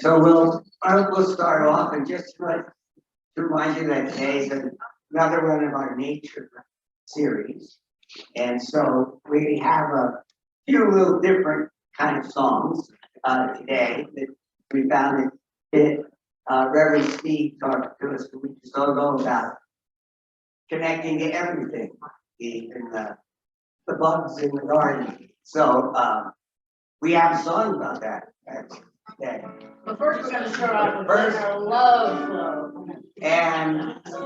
So we'll start off and just to remind you that today's another one of our nature series. And so we have a few little different kind of songs today that we found that Reverend Steve talked to us a week or so ago about connecting to everything, even the bugs in the garden. So we have a song about that today. But first, we're going to start off with our love flow. And so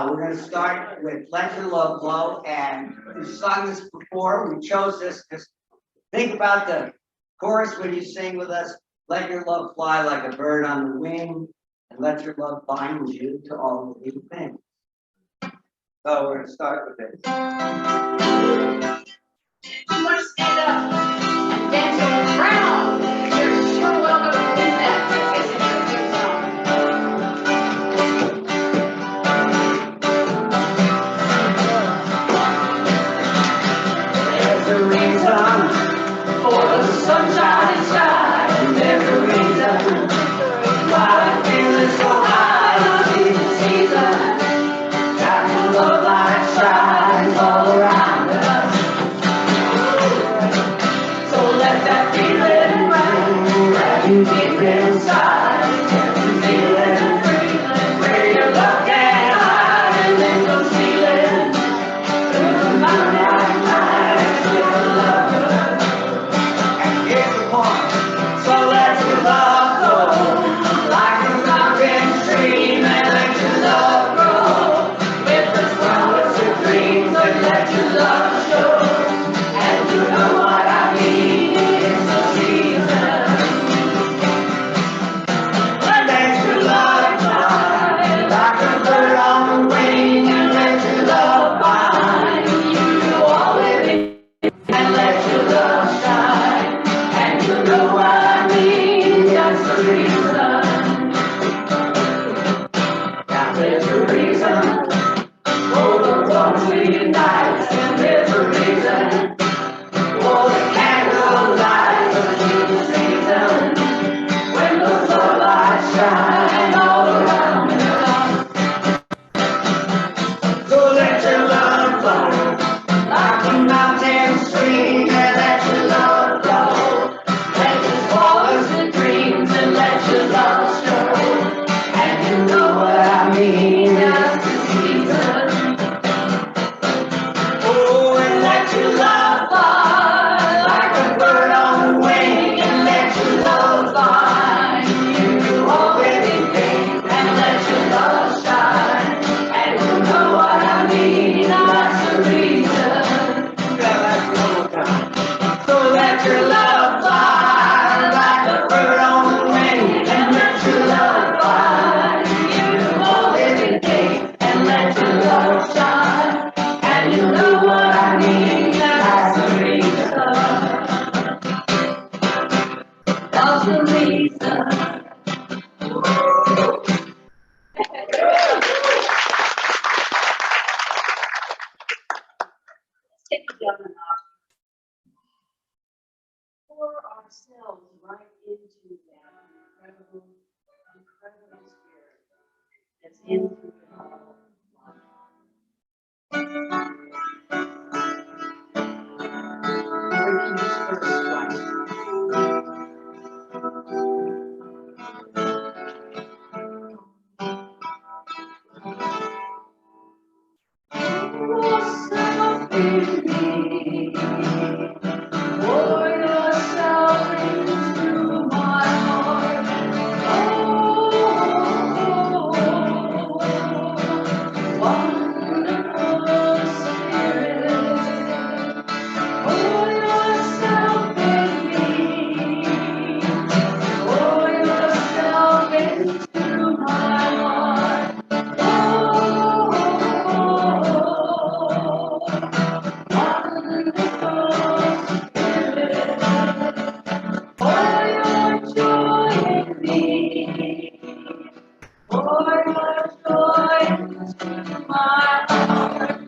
we're going to start with Let Your Love Flow. And we've sung this before. We chose this because think about the chorus when you sing with us. Let your love fly like a bird on the wing, and let your love bind you to all the living things. So we're going to start with this. You want to stand up and dance around? You're sure welcome to do that. There's a reason for the sunshine sky, and there's a reason why I'm feeling so high. It's the season. Got your love light shines all around us. So let that feeling ring that you deep inside. You feel it, where your love can hide, and then go stealing through the moonlight night with the love. And here's the point. So let your love flow like a mountain stream, and let your love grow with the flowers of dreams, and let your love show. And you know what I mean, it's the season. Let your love fly like a bird on the wing, and let your love bind you all living, and let your love shine. And you know what I mean, that's the reason. Now there's a reason for the lonely nights, and there's a reason for the candlelight of the season, when the love lights shine all around us. So let your love flow like a mountain stream, and let your love flow. Let your flowers and dreams, and let your love show. And you know what I mean, that's the season. Oh, and let your love fly like a bird on the wing, and let your love bind you to all living things, and let your love shine. And you know what I mean, that's the reason. So let your love fly like a bird on the wing, and let your love bind you to all living things, and let your love shine. And you know what I mean, that's the reason. That's the reason. Take it down a notch. Pour ourselves right into that incredible, incredible spirit that's in through it all. Bringing this first right. Yourself in me, pour yourself into my heart. Oh, wonderful Spirit, pour yourself in me, pour yourself into my heart. Pour your joy into my heart.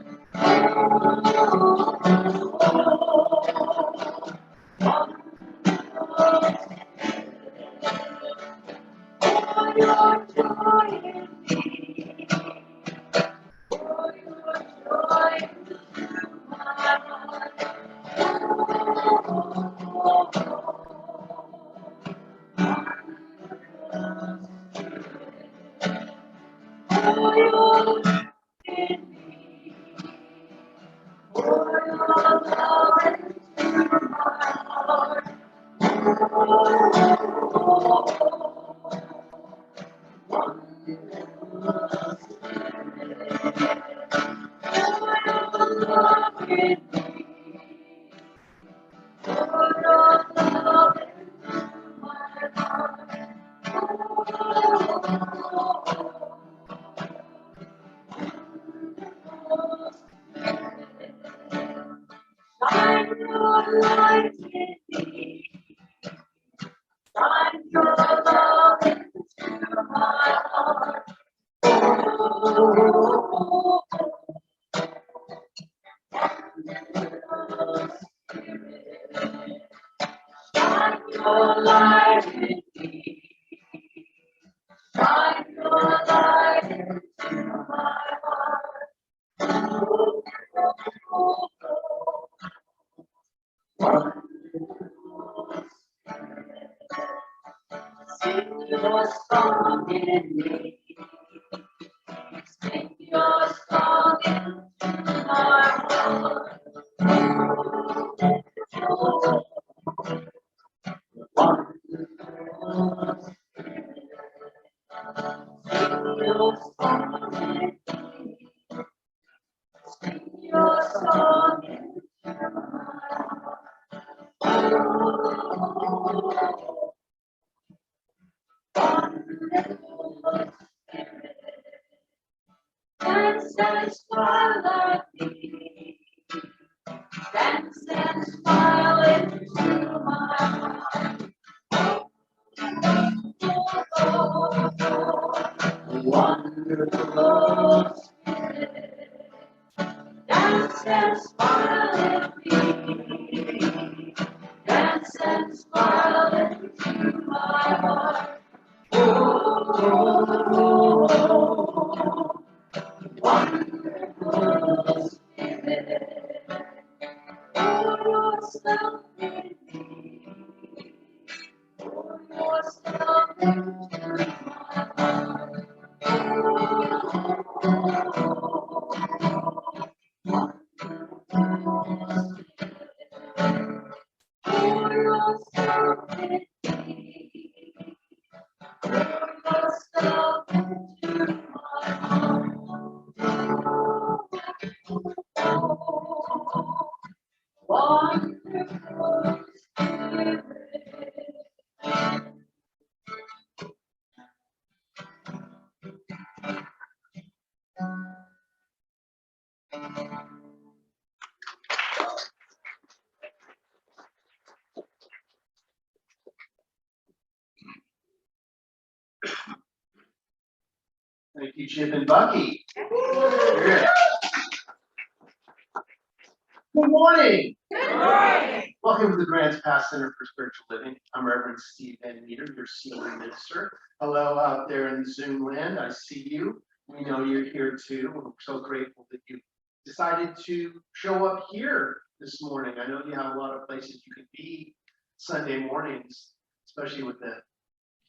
Shine your light in me. Shine your love into my heart. Oh, shine your light in me. Shine your light into my heart. Oh, oh, oh. Sing your song in me. Sing your song into my heart. Oh, wonderful. Sing your song in me. Sing your song into my heart. Oh, wonderful Spirit. Dance and smile at me. Dance and smile into my heart. Wonderful Spirit. Dance and smile at me. Dance and smile into my heart. Oh, wonderful Spirit. Pour yourself in me. Pour yourself into my heart. Pour yourself in me. Pour yourself into my heart. Wonderful Spirit. Thank you, Chip and Bucky. Good morning. Good morning. Welcome to the Grants Pass Center for Spiritual Living. I'm Reverend Steve Van Meter, your Sealy minister. Hello out there in Zoom land. I see you. We know you're here too. We're so grateful that you decided to show up here this morning. I know you have a lot of places you could be Sunday mornings, especially with the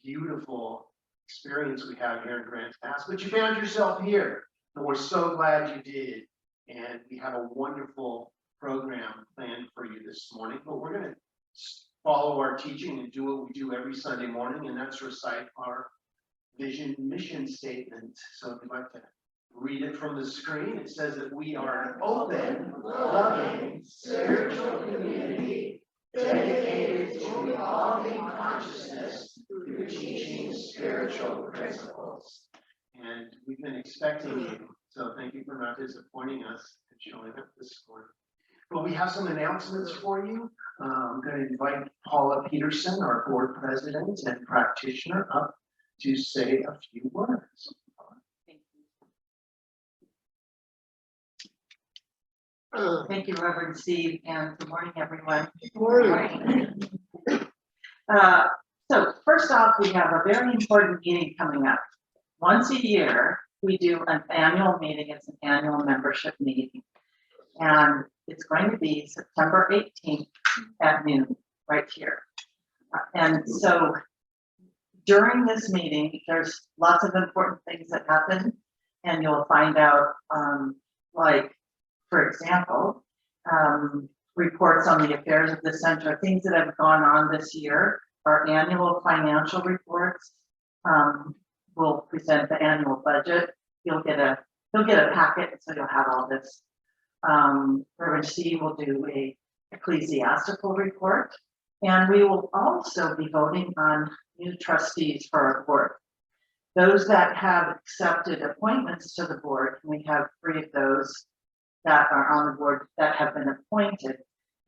beautiful experience we have here in Grants Pass, but you found yourself here, and we're so glad you did. And we have a wonderful program planned for you this morning, but we're going to follow our teaching and do what we do every Sunday morning, and that's recite our vision mission statement. So if you'd like to read it from the screen, it says that we are an open, loving, spiritual community dedicated to evolving consciousness through teaching spiritual principles. And we've been expecting you, so thank you for not disappointing us and showing up this morning. But we have some announcements for you. I'm going to invite Paula Peterson, our board president and practitioner, up to say a few words. Thank you, Reverend Steve, and good morning, everyone. Good morning. So first off, we have a very important meeting coming up. Once a year, we do an annual meeting. It's an annual membership meeting. And it's going to be September 18th at noon, right here. And so during this meeting, there's lots of important things that happen, and you'll find out, like, for example, reports on the affairs of the center, things that have gone on this year, our annual financial reports. We'll present the annual budget. You'll get a packet, so you'll have all this. Reverend C will do a ecclesiastical report. And we will also be voting on new trustees for our board. Those that have accepted appointments to the board, we have 3 of those that are on the board that have been appointed.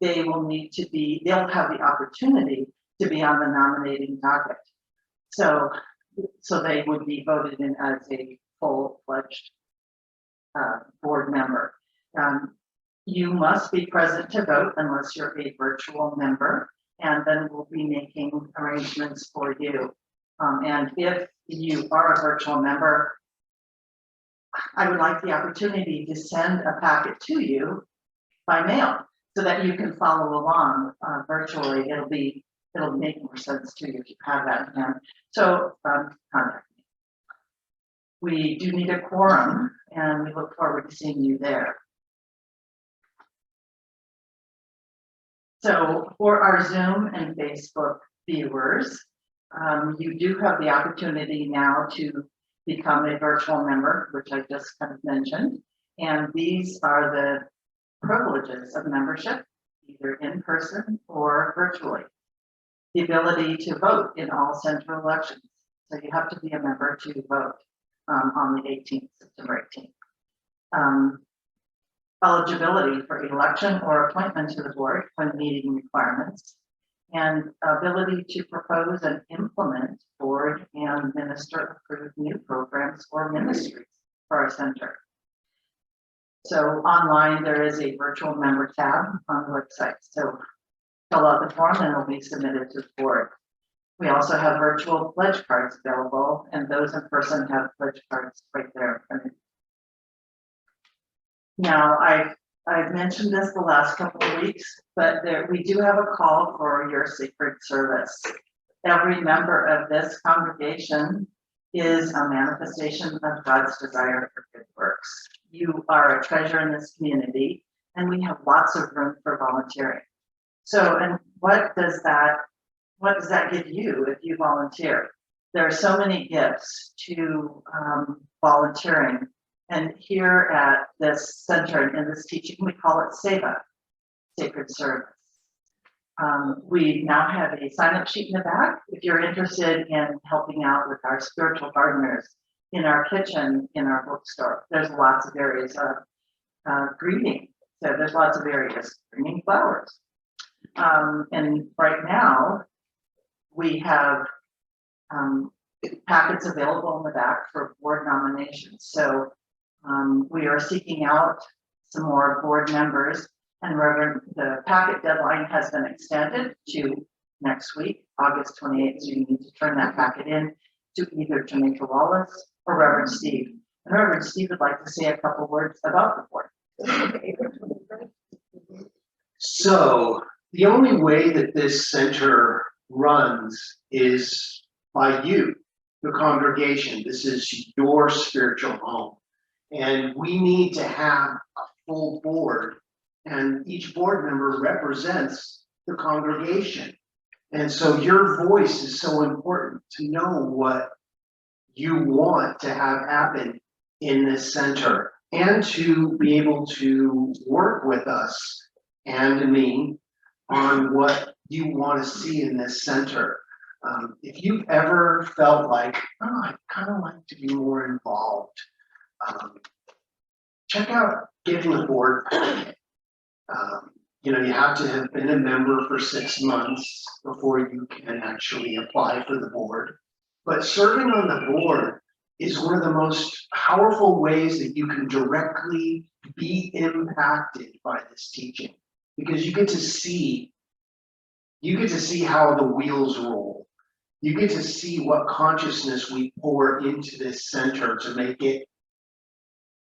They will need to be, they'll have the opportunity to be on the nominating docket. So they would be voted in as a full-fledged board member. You must be present to vote unless you're a virtual member, and then we'll be making arrangements for you. And if you are a virtual member, I would like the opportunity to send a packet to you by mail so that you can follow along virtually. It'll make more sense to you if you have that in hand. So contact me. We do need a quorum, and we look forward to seeing you there. So for our Zoom and Facebook viewers, you do have the opportunity now to become a virtual member, which I just kind of mentioned. And these are the privileges of membership, either in person or virtually. The ability to vote in all central elections. So you have to be a member to vote on the 18th, September 18th. Eligibility for election or appointment to the board when meeting requirements, and ability to propose and implement board and minister approved new programs or ministries for our center. So online, there is a virtual member tab on the website. So fill out the form and it'll be submitted to the board. We also have virtual pledge cards available, and those in person have pledge cards right there. Now, I've mentioned this the last couple of weeks, but we do have a call for your sacred service. Every member of this congregation is a manifestation of God's desire for good works. You are a treasure in this community, and we have lots of room for volunteering. So, and what does that give you if you volunteer? There are so many gifts to volunteering. And here at this center, in this teaching, we call it SEVA, Sacred Service. We now have a sign-up sheet in the back if you're interested in helping out with our spiritual gardeners in our kitchen, in our bookstore. There's lots of areas of greeting. So there's lots of areas bringing flowers. And right now, we have packets available in the back for board nominations. So we are seeking out some more board members, and the packet deadline has been extended to next week, August 28th. So you need to turn that packet in to either Jamaica Wallace or Reverend Steve. And Reverend Steve would like to say a couple words about the board. So the only way that this center runs is by you, the congregation. This is your spiritual home. And we need to have a full board, and each board member represents the congregation. And so your voice is so important to know what you want to have happen in this center, and to be able to work with us and me on what you want to see in this center. If you've ever felt like, oh, I'd kind of like to be more involved, check out getting a board packet. You know, you have to have been a member for 6 months before you can actually apply for the board. But serving on the board is one of the most powerful ways that you can directly be impacted by this teaching, because you get to see how the wheels roll. You get to see what consciousness we pour into this center to make it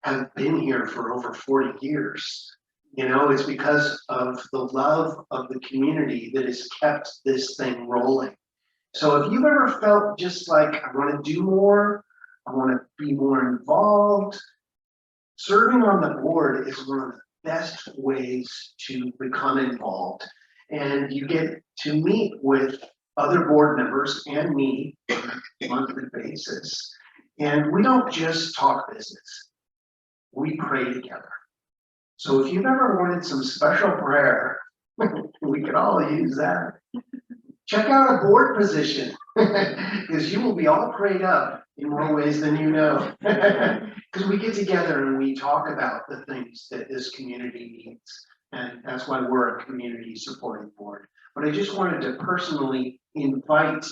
have been here for over 40 years. You know, it's because of the love of the community that has kept this thing rolling. So if you've ever felt just like, I want to do more, I want to be more involved, serving on the board is one of the best ways to become involved. And you get to meet with other board members and me on a monthly basis. And we don't just talk business. We pray together. So if you've ever wanted some special prayer, we could all use that. Check out a board position, because you will be all prayed up in more ways than you know. Because we get together and we talk about the things that this community needs. And that's why we're a community supporting board. But I just wanted to personally invite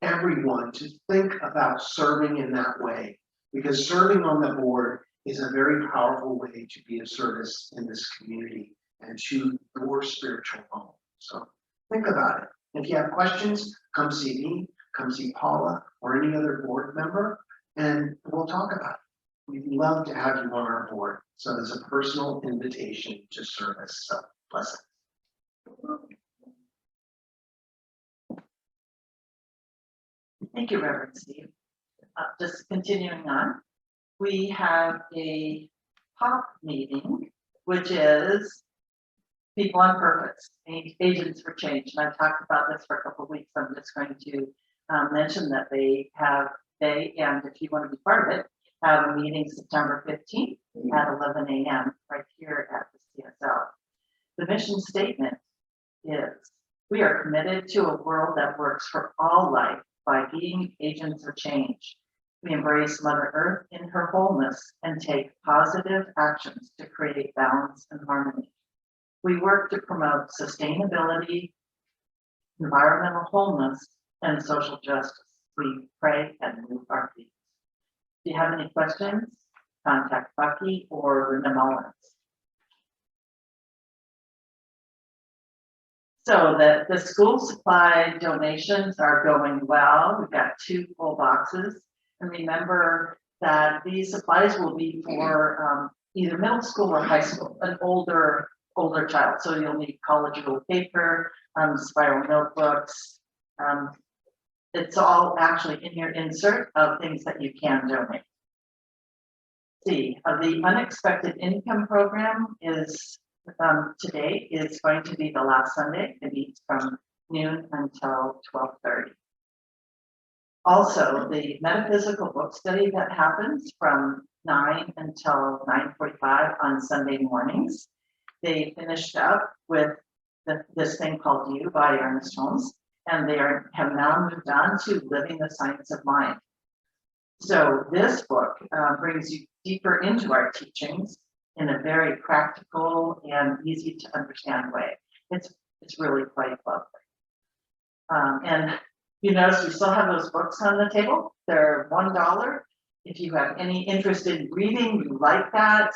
everyone to think about serving in that way. Because serving on the board is a very powerful way to be of service in this community and to your spiritual home. So think about it. If you have questions, come see me, come see Paula or any other board member, and we'll talk about it. We'd love to have you on our board. So there's a personal invitation to service. So blessings. Thank you, Reverend Steve. Just continuing on, we have a POP meeting, which is People on Purpose, Agents for Change. And I've talked about this for a couple of weeks. I'm just going to mention that they, and if you want to be part of it, have a meeting September 15th at 11 a.m. right here at the CSL. The mission statement is, we are committed to a world that works for all life by being agents of change. We embrace Mother Earth in her wholeness and take positive actions to create balance and harmony. We work to promote sustainability, environmental wholeness, and social justice. We pray and move our feet. If you have any questions, contact Bucky or Linda Mullins. So the school supply donations are going well. We've got 2 full boxes. And remember that these supplies will be for either middle school or high school, an older child. So you'll need college ruled paper, spiral notebooks. It's all actually in your insert of things that you can donate. See, the unexpected income program is today is going to be the last Sunday. It meets from noon until 12:30. Also, the metaphysical book study that happens from 9 until 9:45 on Sunday mornings. They finished up with this thing called You by Ernest Holmes, and they have now moved on to Living the Science of Mind. So this book brings you deeper into our teachings in a very practical and easy to understand way. It's really quite lovely. And you notice we still have those books on the table. They're $1. If you have any interest in reading, you like that,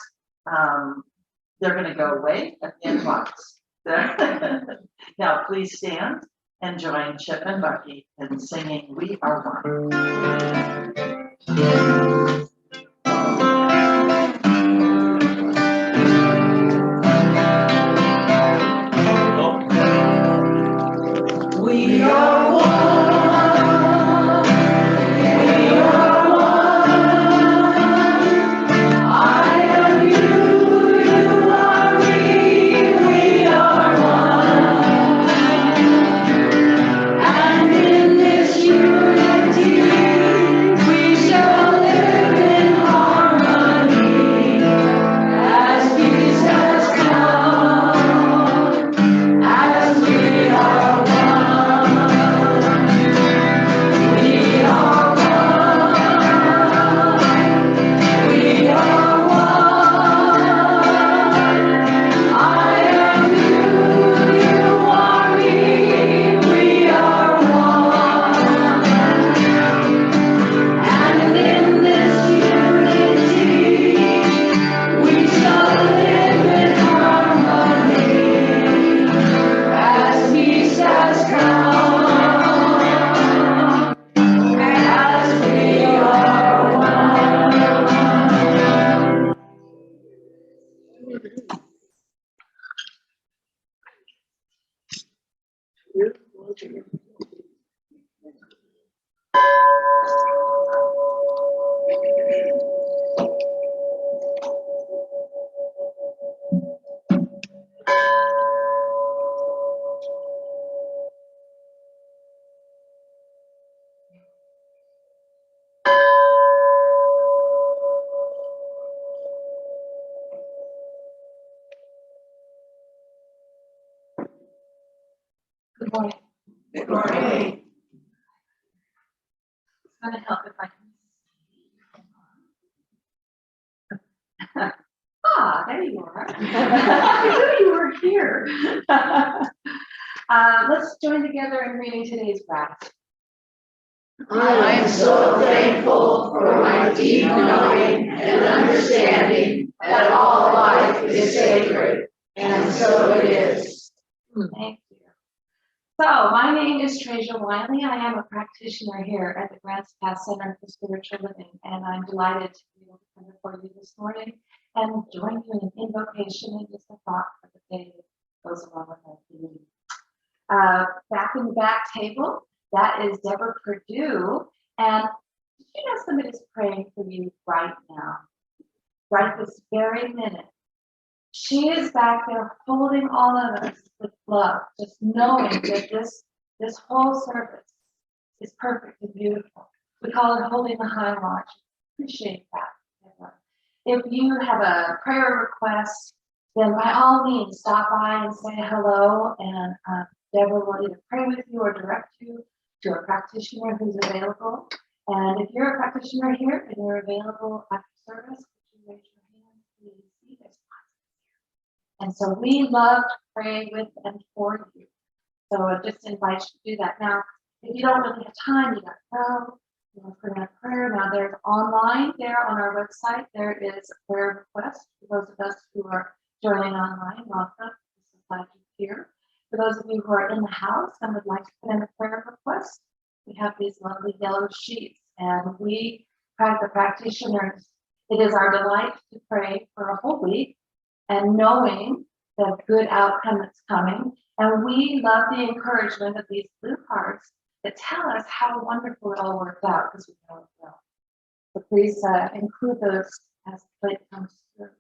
they're going to go away at the end box. Now please stand and join Chip and Bucky in singing We Are One. We are one. We are one. I am you, you are me. We are one. And in this unity, we shall live in harmony as peace has come. As we are one, we are one, we are one. I am you, you are me, we are one. And in this unity, we shall live in harmony. As peace has come, as we are one. Good morning. Good morning. It's gonna help if I can. Ah, there you are. I knew you were here. Let's join together in reading today's gratitude. I am so thankful for my deep knowing and understanding that all life is sacred, and so it is. Thank you. So, my name is Treasure Wiley. I am a practitioner here at the Grants Pass Center for Spiritual Living, and I'm delighted to be able to come before you this morning and join you in an invocation and just a thought for the day that goes along with our meeting. Back in the back table, that is Deborah Perdue, and did you know somebody's praying for you right now, right this very minute? She is back there holding all of us with love, just knowing that this whole service is perfect and beautiful. We call it holding the high watch. Appreciate that, Deborah. If you have a prayer request, then by all means stop by and say hello, and Deborah will either pray with you or direct you to a practitioner who's available. And if you're a practitioner here and you're available after service, could you raise your hand, please? See, there's lots here. And so we love to pray with and for you. So I just invite you to do that. Now, if you don't really have time, you gotta go. You want to put in a prayer. Now there's online there on our website. There is a prayer request for those of us who are joining online. Welcome. This is glad you're here. For those of you who are in the house and would like to put in a prayer request, we have these lovely yellow sheets, and we, the practitioners, it is our delight to pray for a whole week and knowing the good outcome that's coming. And we love the encouragement of these blue cards that tell us how wonderful it all worked out, because we know it will. So please include those as the plate comes through.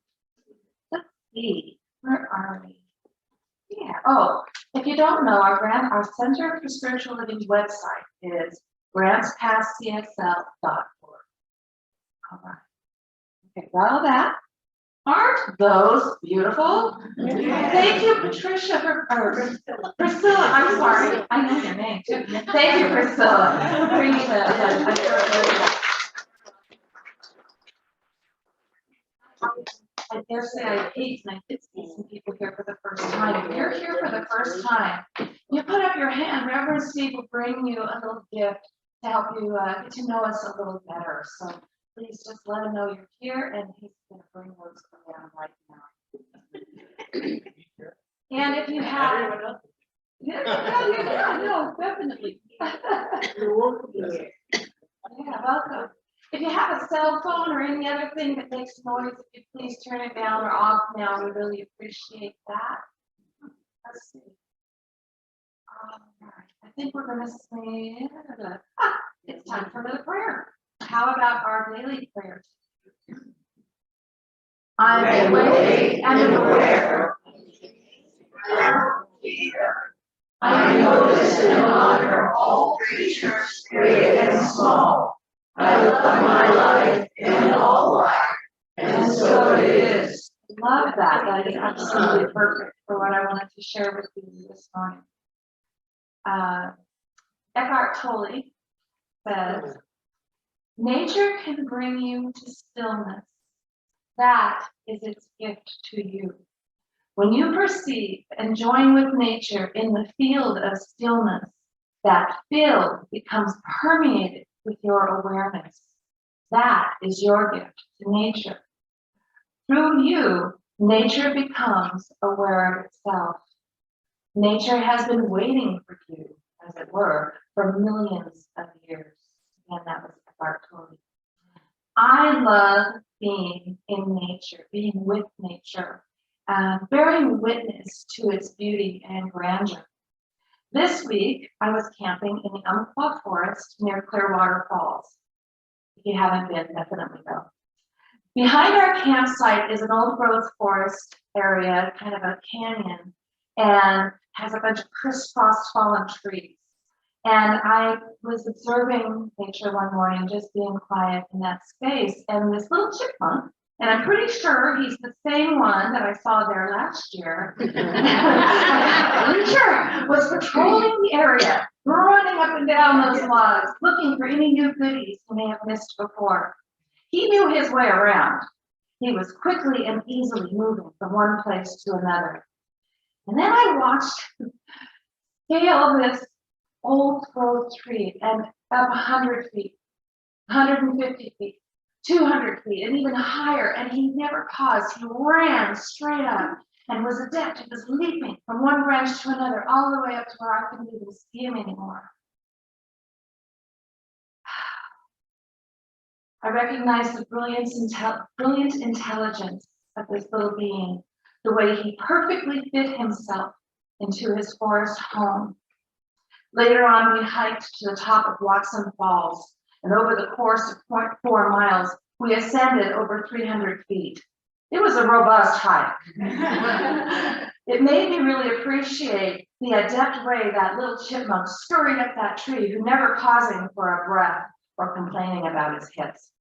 Let's see, where are we? Yeah. Oh, if you don't know, our Center for Spiritual Living's website is grantspasscsl.org. All right. Okay, got all that. Aren't those beautiful? Thank you, Patricia, Priscilla. I'm sorry. I know your name too. Thank you, Priscilla, for bringing the I dare say I hate and I did see some people here for the first time. If you're here for the first time, you put up your hand. Reverend Steve will bring you a little gift to help you get to know us a little better. So please just let him know you're here, and he's going to bring those down right now. And if you have, no, definitely. Yeah, welcome. If you have a cell phone or any other thing that makes noise, if you please turn it down or off now, we really appreciate that. Let's see. All right, I think we're going to say, it's time for another prayer. How about our daily prayers? I'm awake and aware. I notice and honor all creatures, great and small. I love my life and all life, and so it is. Love that. That is absolutely perfect for what I wanted to share with you this morning. Eckhart Tolle says, nature can bring you to stillness. That is its gift to you. When you perceive and join with nature in the field of stillness, that field becomes permeated with your awareness. That is your gift to nature. Through you, nature becomes aware of itself. Nature has been waiting for you, as it were, for millions of years. And that was Eckhart Tolle. I love being in nature, being with nature, bearing witness to its beauty and grandeur. This week, I was camping in the Umpqua Forest near Clearwater Falls. If you haven't been, definitely go. Behind our campsite is an old growth forest area, kind of a canyon, and has a bunch of crisscross fallen trees. And I was observing nature one morning, just being quiet in that space, and this little chipmunk And I'm pretty sure he's the same one that I saw there last year. Pretty sure was patrolling the area, running up and down those logs, looking for any new goodies he may have missed before. He knew his way around. He was quickly and easily moving from one place to another. And then I watched scale this old growth tree and up 100 feet, 150 feet, 200 feet, and even higher. And he never paused. He ran straight up and was adept at just leaping from one branch to another, all the way up to where I couldn't even see him anymore. I recognized the brilliant intelligence of this little being, the way he perfectly fit himself into his forest home. Later on, we hiked to the top of Watson Falls, and over the course of 0.4 miles, we ascended over 300 feet. It was a robust hike. It made me really appreciate the adept way that little chipmunk scurried up that tree, who never pausing for a breath or complaining about his hips.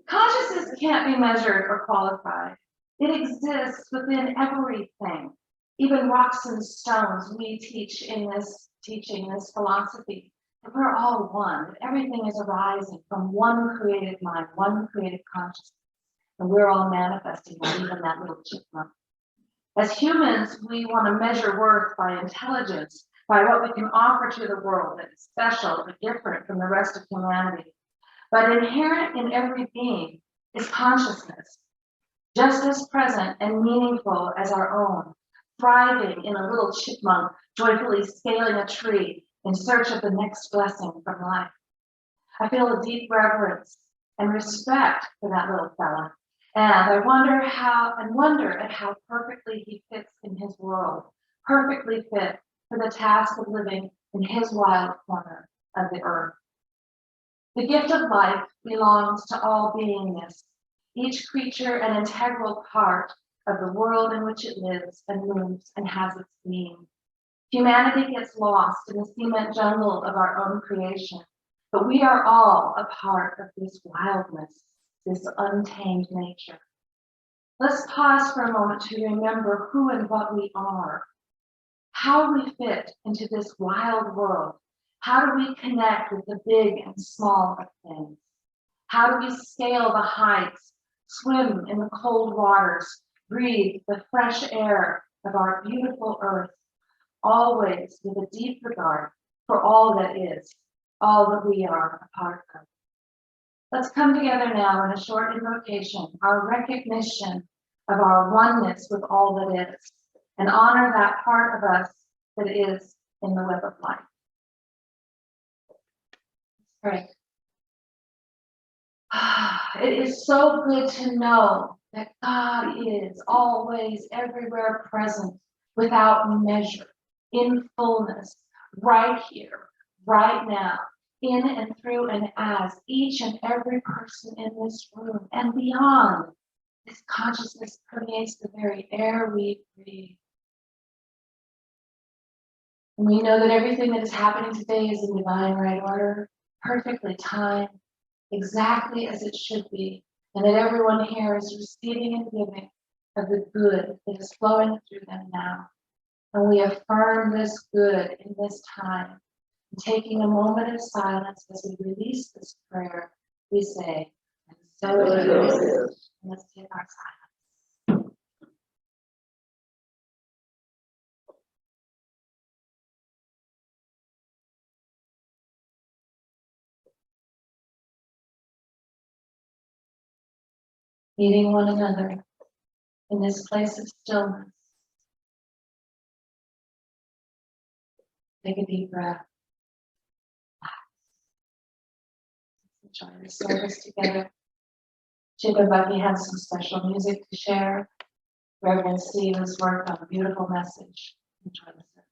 Consciousness can't be measured or qualified. It exists within everything, even rocks and stones. We teach in this teaching, this philosophy, that we're all one, that everything is arising from one creative mind, one creative consciousness, and we're all manifesting even that little chipmunk. As humans, we want to measure worth by intelligence, by what we can offer to the world that is special or different from the rest of humanity. But inherent in every being is consciousness, just as present and meaningful as our own, thriving in a little chipmunk, joyfully scaling a tree in search of the next blessing from life. I feel a deep reverence and respect for that little fella. And I wonder at how perfectly he fits in his world, perfectly fit for the task of living in his wild corner of the earth. The gift of life belongs to all beingness, each creature an integral part of the world in which it lives and moves and has its being. Humanity gets lost in the cement jungle of our own creation, but we are all a part of this wildness, this untamed nature. Let's pause for a moment to remember who and what we are, how we fit into this wild world. How do we connect with the big and small of things? How do we scale the heights, swim in the cold waters, breathe the fresh air of our beautiful earth, always with a deep regard for all that is, all that we are a part of? Let's come together now in a short invocation, our recognition of our oneness with all that is, and honor that part of us that is in the web of life. Right. It is so good to know that God is always everywhere present, without measure, in fullness, right here, right now, in and through and as each and every person in this room and beyond. This consciousness permeates the very air we breathe. And we know that everything that is happening today is in divine right order, perfectly timed, exactly as it should be, and that everyone here is receiving and giving of the good that is flowing through them now. And we affirm this good in this time. And taking a moment of silence as we release this prayer, we say, and so it is. Let's take our silence. Meeting one another in this place of stillness. Take a deep breath. Let's enjoy this service together. Chip and Bucky has some special music to share. Reverend Steve has worked on a beautiful message. Enjoy the service.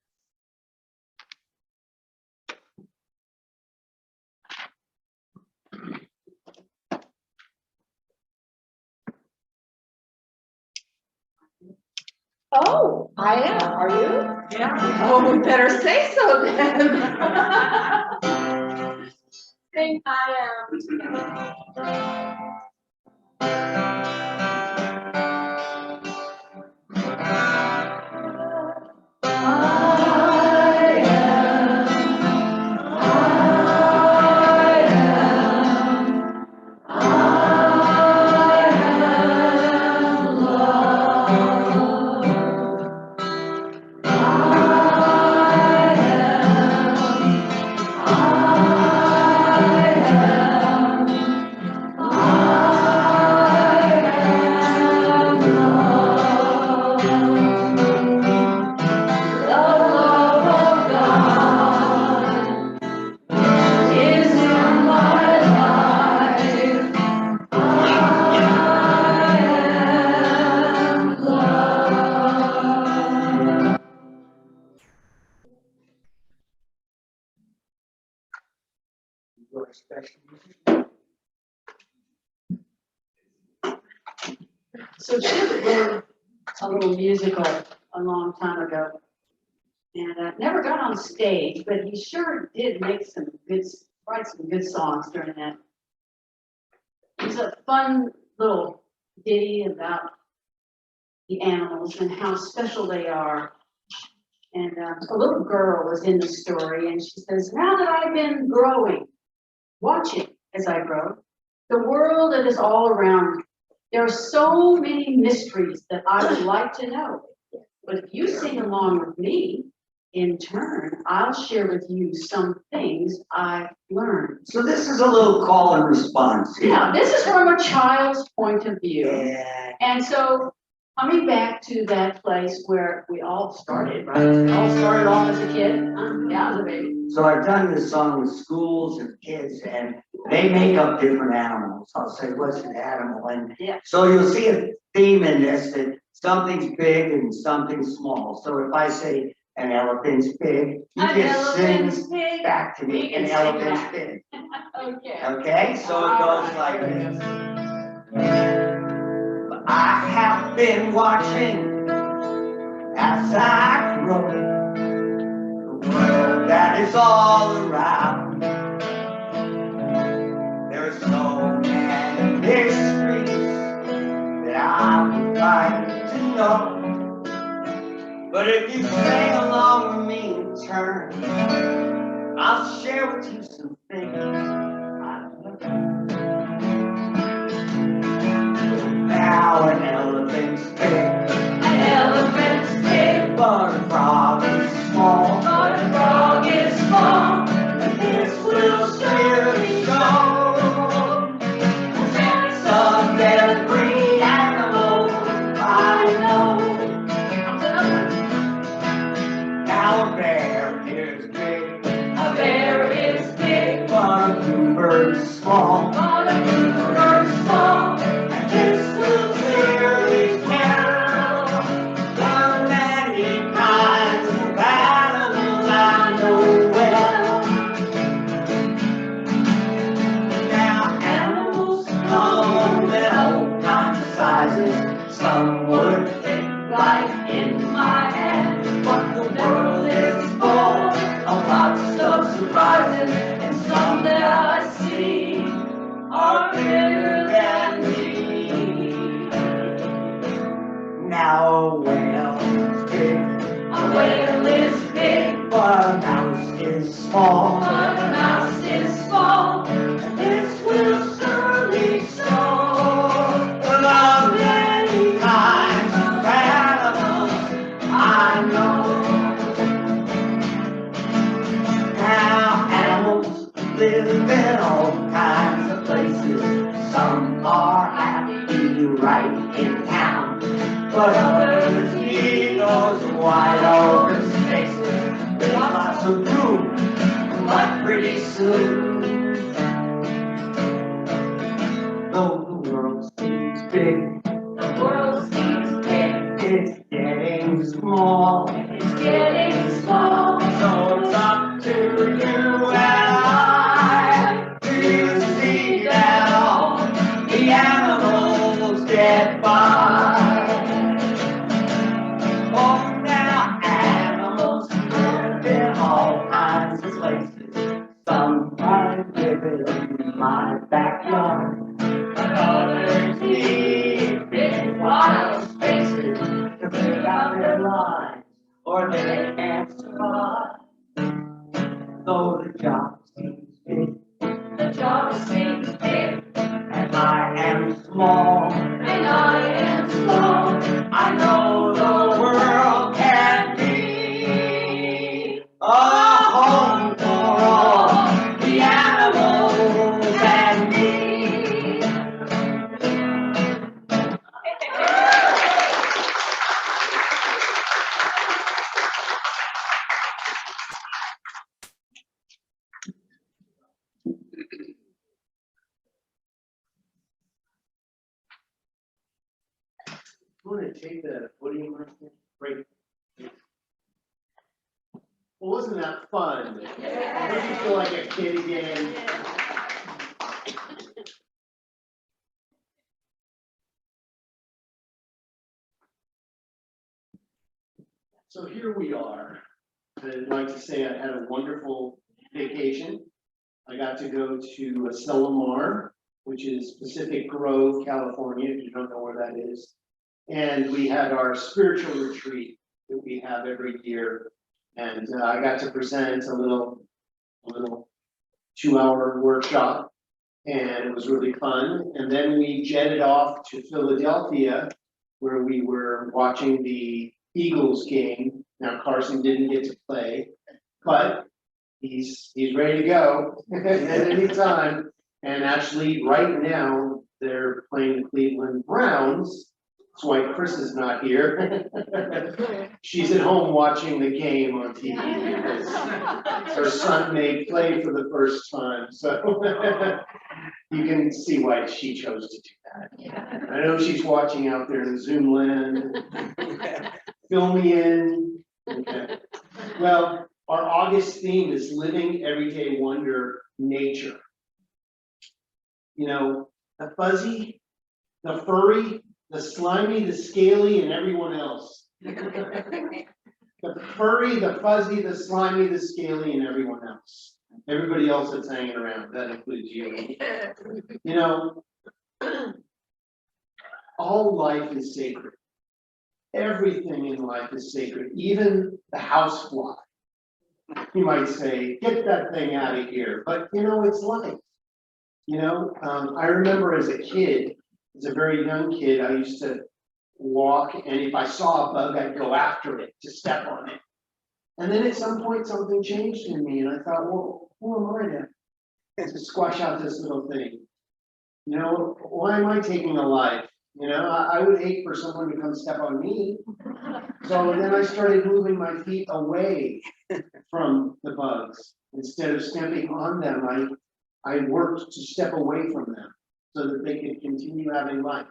Oh, I am, are you? Yeah. Oh, we better say so then. sing I Am together. So Chip wrote a little musical a long time ago. And never got on stage, but he sure did make write some good songs during that. It's a fun little ditty about the animals and how special they are. And a little girl was in the story, and she says, now that I've been growing, watching as I grow, the world that is all around me, there are so many mysteries that I would like to know. But if you sing along with me, in turn, I'll share with you some things I've learned. So this is a little call and response here. Yeah, this is from a child's point of view. Yeah. And so coming back to that place where we all started, right? We all started off as a kid. Yeah, as a baby. So I've done this song with schools and kids, and they make up different animals. I'll say, what's an animal? And Yeah. so you'll see a theme in this, that something's big and something's small. So if I say an elephant's big, you An just sing elephant's big. back to We me, can an sing elephant's back. big. Okay. Okay, so it goes like this. I have been watching as I grow, the world that is all around. There are so many mysteries that I would like to know. But if you sing along with me in turn, I'll share with you some things I've learned. Now an elephant's big, An elephant's big, but a frog is small. but a frog is small. And this will surely show some every animal I know. Now a bear is big, A bear is big, but a bluebird is small. but a bluebird small. And this will clearly tell the many kinds of animals I know well. Now animals come in all kinds of sizes. Some would fit right in my hand, but the world is full of lots of surprises, and some that I see are bigger than me. Now a whale is big, A whale is big, but a mouse is small. but a mouse is small. And this will surely show the many kinds of animals I know. Now animals live in all kinds of places. Some are happy right in town, but others need those wide open spaces with lots of room. But pretty soon, though the world seems big, The world seems big, it's getting small. it's getting small. So it's up to you and I to see that all the animals get by. Oh, now animals live in all kinds of places. Some are bigger or they can't survive. Though the job seems big, The job seems big, and I am small, and I am small. I know the world can be a home for all the animals and me. You want to take the podium right there? Great. Well, wasn't that fun? Don't you feel like a kid again? So here we are. I'd like to say I had a wonderful vacation. I got to go to Stella Mar, which is Pacific Grove, California, if you don't know where that is. And we had our spiritual retreat that we have every year. And I got to present a little 2-hour workshop, and it was really fun. And then we jetted off to Philadelphia, where we were watching the Eagles game. Now Carson didn't get to play, but he's ready to go at any time. And actually, right now, they're playing the Cleveland Browns. That's why Chris is not here. She's at home watching the game on TV because her son may play for the first time. So you can see why she chose to do that. I know she's watching out there in Zoom land. Fill me in. Okay. Well, our August theme is living everyday wonder, nature. You know, the fuzzy, the furry, the slimy, the scaly, and everyone else. The furry, the fuzzy, the slimy, the scaly, and everyone else. Everybody else that's hanging around, that includes you. You know, all life is sacred. Everything in life is sacred, even the housefly. You might say, get that thing out of here, but you know, it's life. You know, I remember as a kid, as a very young kid, I used to walk, and if I saw a bug, I'd go after it to step on it. And then at some point, something changed in me, and I thought, well, who am I to squash out this little thing? You know, why am I taking a life? You know, I would hate for someone to come step on me. So then I started moving my feet away from the bugs. Instead of stepping on them, I worked to step away from them so that they could continue having life.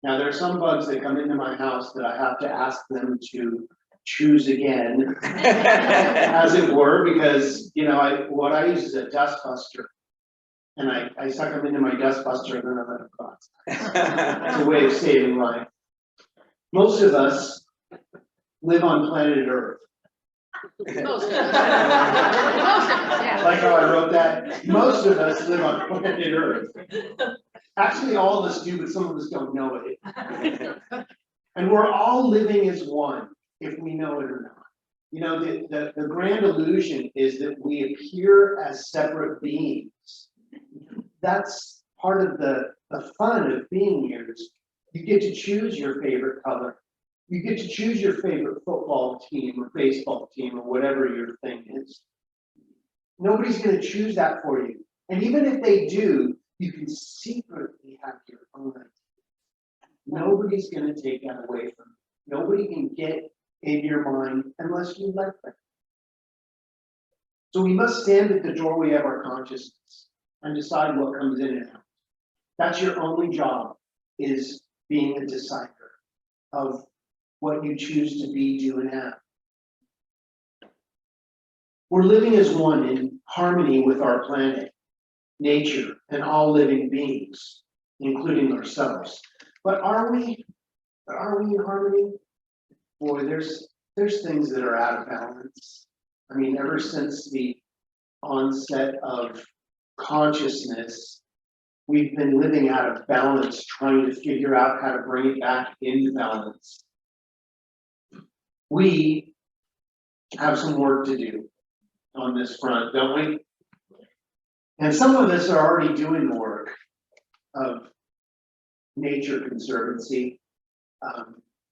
Now, there are some bugs that come into my house that I have to ask them to choose again, as it were, because, you know, what I use is a dust buster. And I suck them into my dust buster and then I let them go outside. It's a way of saving life. Most of us live on planet Earth. Most of us. Most of us, yeah. Like how I wrote that, most of us live on planet Earth. Actually, all of us do, but some of us don't know it. And we're all living as one, if we know it or not. You know, the grand illusion is that we appear as separate beings. That's part of the fun of being here is you get to choose your favorite color. You get to choose your favorite football team or baseball team or whatever your thing is. Nobody's going to choose that for you. And even if they do, you can secretly have your own idea. Nobody's going to take that away from you. Nobody can get in your mind unless you let them. So we must stand at the doorway of our consciousness and decide what comes in and out. That's your only job, is being a decider of what you choose to be, do, and have. We're living as one in harmony with our planet, nature, and all living beings, including ourselves. But are we in harmony? Boy, there's things that are out of balance. I mean, ever since the onset of consciousness, we've been living out of balance, trying to figure out how to bring it back into balance. We, have some work to do on this front, don't we? And some of us are already doing the work of nature conservancy.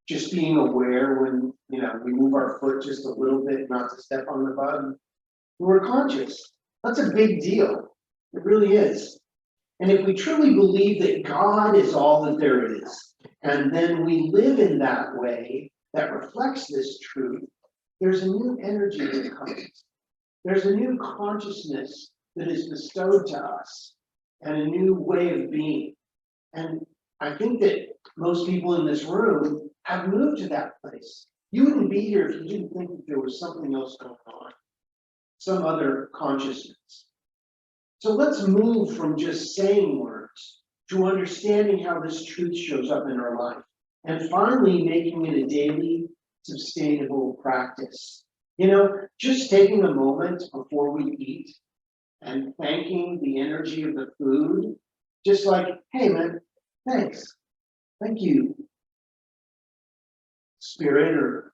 Just being aware when, we move our foot just a little bit, not to step on the button. We're conscious. That's a big deal. It really is. And if we truly believe that God is all that there is, and then we live in that way that reflects this truth, there's a new energy that comes. There's a new consciousness that is bestowed to us and a new way of being. And I think that most people in this room have moved to that place. You wouldn't be here if you didn't think that there was something else going on, some other consciousness. So let's move from just saying words to understanding how this truth shows up in our life, and finally making it a daily, sustainable practice. Just taking a moment before we eat and thanking the energy of the food, just like, hey man, thanks, thank you, spirit or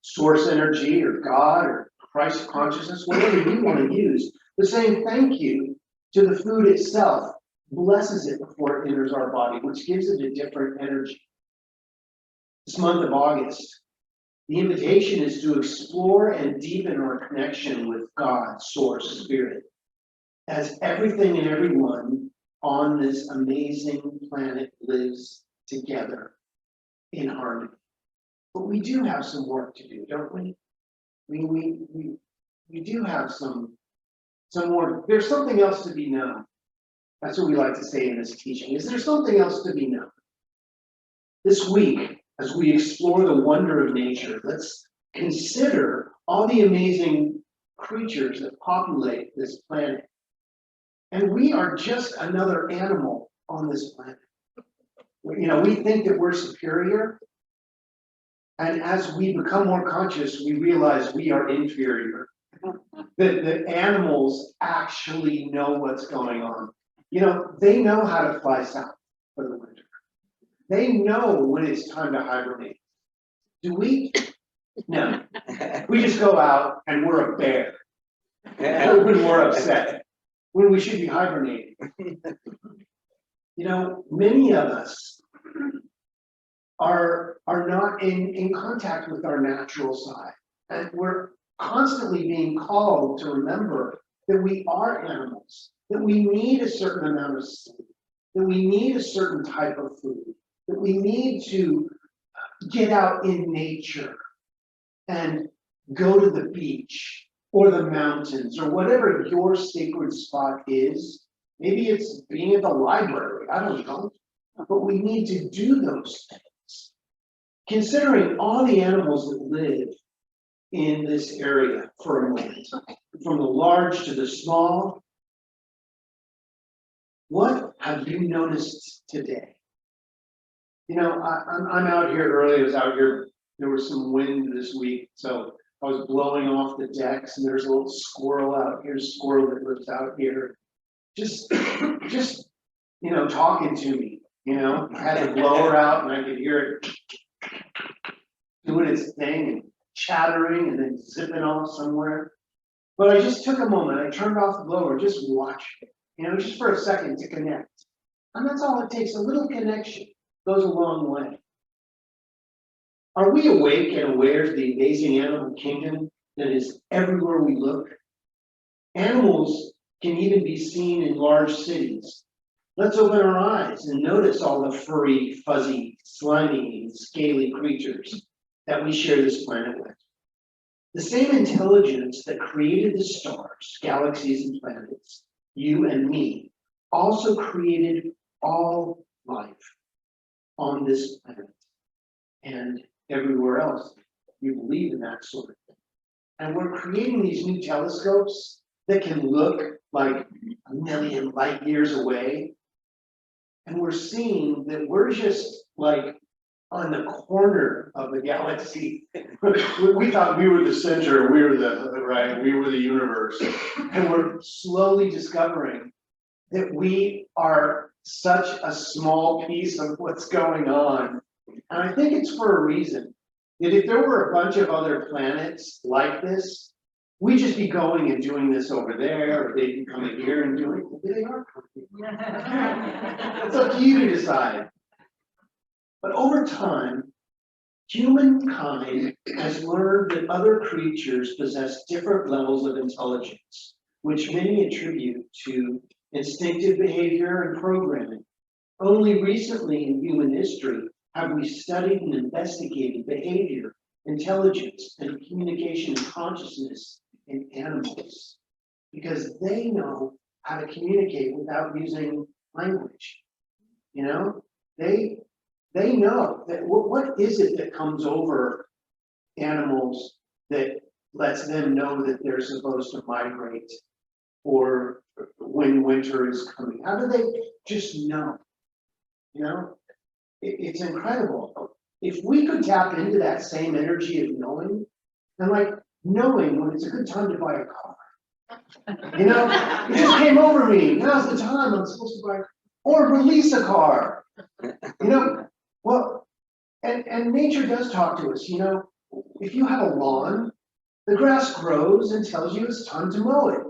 source energy or God or Christ consciousness, whatever you want to use, but saying thank you to the food itself blesses it before it enters our body, which gives it a different energy. This month of August, the invitation is to explore and deepen our connection with God, Source, Spirit, as everything and everyone on this amazing planet lives together in harmony. But we do have some work to do, don't we? We do have some more. There's something else to be known. That's what we like to say in this teaching. Is there something else to be known? This week, as we explore the wonder of nature, let's consider all the amazing creatures that populate this planet. And we are just another animal on this planet. We think that we're superior. And as we become more conscious, we realize we are inferior. That animals actually know what's going on. They know how to fly south for the winter. They know when it's time to hibernate. Do we? No. We just go out and we're a bear. When we're upset, when we should be hibernating. Many of us are not in contact with our natural side. And we're constantly being called to remember that we are animals, that we need a certain amount of sleep, that we need a certain type of food, that we need to get out in nature and go to the beach or the mountains or whatever your sacred spot is. Maybe it's being at the library, I don't know, but we need to do those things. Considering all the animals that live in this area for a moment, from the large to the small, what have you noticed today? I'm out here early. I was out here. There was some wind this week, so I was blowing off the decks, and there's a little squirrel out here, squirrel that lives out here, just talking to me. I had the blower out, and I could hear it doing its thing and chattering, and then zipping off somewhere. But I just took a moment. I turned off the blower, just watched it. Just for a second to connect, and that's all it takes. A little connection goes a long way. Are we awake and aware of the amazing animal kingdom that is everywhere we look? Animals can even be seen in large cities. Let's open our eyes and notice all the furry, fuzzy, slimy, and scaly creatures that we share this planet with. The same intelligence that created the stars, galaxies, and planets, you and me, also created all life on this planet and everywhere else. You believe in that sort of thing. And we're creating these new telescopes that can look like a million light years away. And we're seeing that we're just like on the corner of the galaxy. We thought we were the center, we were the universe. And we're slowly discovering that we are such a small piece of what's going on. And I think it's for a reason. that if there were a bunch of other planets like this, we'd just be going and doing this over there, or they'd be coming here and doing it. Maybe they are coming here. It's up to you to decide. But over time, humankind has learned that other creatures possess different levels of intelligence, which many attribute to instinctive behavior and programming. Only recently in human history have we studied and investigated behavior, intelligence, and communication and consciousness in animals, because they know how to communicate without using language. You know, they know that what is it that comes over animals that lets them know that they're supposed to migrate or when winter is coming? How do they just know? You know, it's incredible. If we could tap into that same energy of knowing, and like knowing when it's a good time to buy a car. You know, it just came over me. Now's the time I'm supposed to buy, or release a car. You know, well, and nature does talk to us. You know, if you have a lawn, the grass grows and tells you it's time to mow it.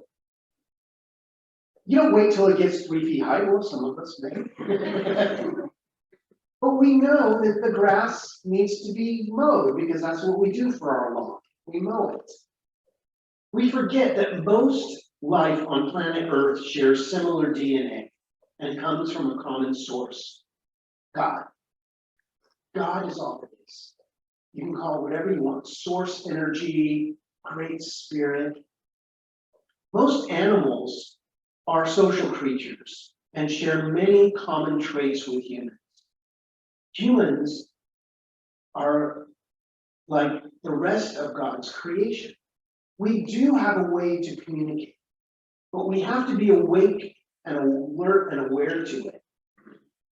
You don't wait till it gets 3 feet high. Well, some of us may. But we know that the grass needs to be mowed because that's what we do for our lawn. We mow it. We forget that most life on planet Earth shares similar DNA and comes from a common source, God. God is all it is. You can call it whatever you want, source energy, great spirit. Most animals are social creatures and share many common traits with humans. Humans are like the rest of God's creation. We do have a way to communicate, but we have to be awake and alert and aware to it.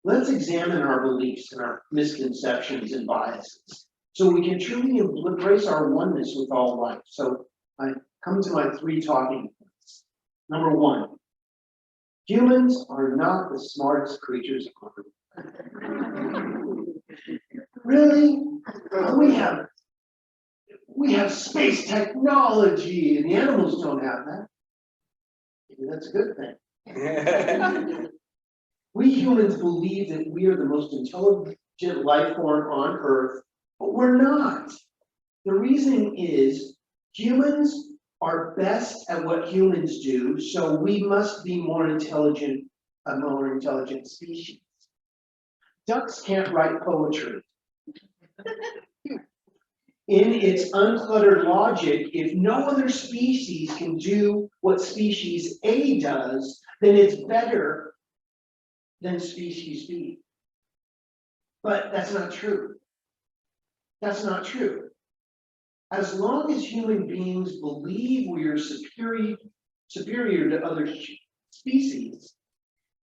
Let's examine our beliefs and our misconceptions and biases so we can truly embrace our oneness with all life. So I come to my 3 talking points. Number 1, humans are not the smartest creatures on earth. Really? We have space technology, and the animals don't have that. Maybe that's a good thing. We humans believe that we are the most intelligent life form on Earth, but we're not. The reason is humans are best at what humans do, so we must be more intelligent, a more intelligent species. Ducks can't write poetry. In its uncluttered logic, if no other species can do what species A does, then it's better than species B. But that's not true. That's not true. As long as human beings believe we are superior to other species,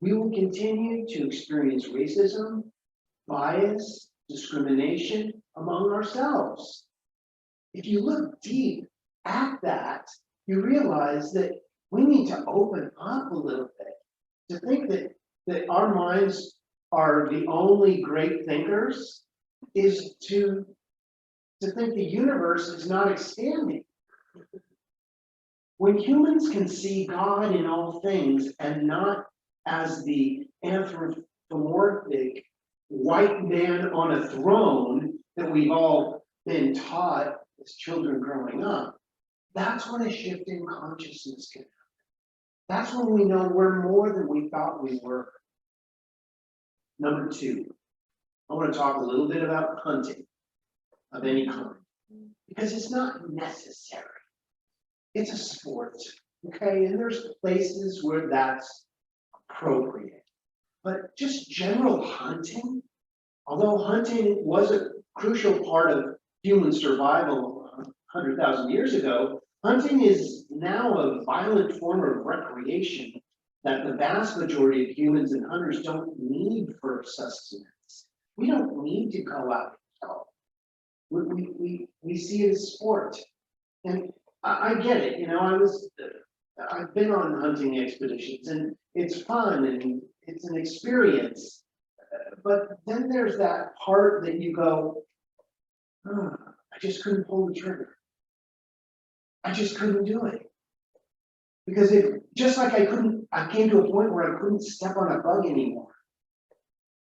we will continue to experience racism, bias, discrimination among ourselves. If you look deep at that, you realize that we need to open up a little bit to think that our minds are the only great thinkers is to think the universe is not expanding. When humans can see God in all things and not as the anthropomorphic white man on a throne that we've all been taught as children growing up, that's when a shift in consciousness can happen. That's when we know we're more than we thought we were. Number 2, I want to talk a little bit about hunting of any kind, because it's not necessary. It's a sport, okay? And there's places where that's appropriate. But just general hunting, although hunting was a crucial part of human survival 100,000 years ago, hunting is now a violent form of recreation that the vast majority of humans and hunters don't need for sustenance. We don't need to go out and kill. We see it as sport. And I get it, you know, I've been on hunting expeditions and it's fun and it's an experience. But then there's that part that you go, I just couldn't pull the trigger. I just couldn't do it. Because just like I came to a point where I couldn't step on a bug anymore.